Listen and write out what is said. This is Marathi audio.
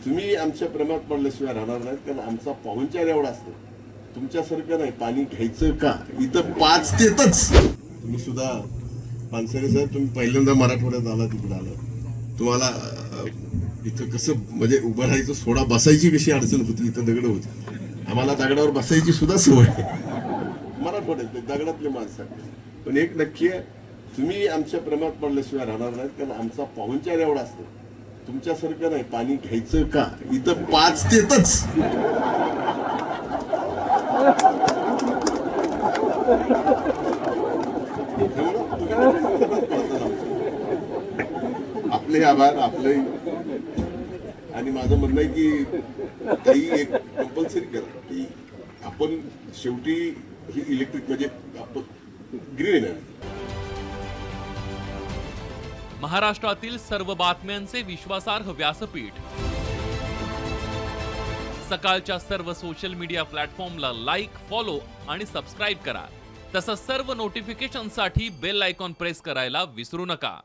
तुम्ही आमच्या प्रेमात पडल्याशिवाय राहणार नाहीत, कारण आमचा पाहुणचार एवढा असतो. तुमच्यासारखं नाही. पाणी घ्यायचं का इथं 5 देतच. तुम्ही सुद्धा पानसरे साहेब, तुम्ही पहिल्यांदा मराठवाड्यात आला, तिकडे आला, तुम्हाला इथं कसं म्हणजे उभं राहायचं, सोडा बसायची कशी अडचण होती. इथं दगड होती, आम्हाला दगडावर बसायची सुद्धा सवय. मराठवाड्यात दगडातले माणसं. पण एक नक्की आहे, तुम्ही आमच्या प्रेमात पडल्याशिवाय राहणार नाहीत, कारण आमचा पाहुणचार एवढा असतो. तुमच्यासारखं नाही. पाणी घ्यायचं का इथं 5 देतच. आपले आभार, आपले. आणि माझं म्हणणं आहे की काही एक कंपल्सरी करा की आपण शेवटी ही इलेक्ट्रिक म्हणजे आपण ग्रीन आहे. महाराष्ट्रातील सर्व बातम्यांचे विश्वासार्ह व्यासपीठ. सकाळच्या सर्व सोशल मीडिया प्लॅटफॉर्मला लाईक, फॉलो आणि सबस्क्राईब करा. तसंच सर्व नोटिफिकेशनसाठी बेल आयकॉन प्रेस करायला विसरू नका.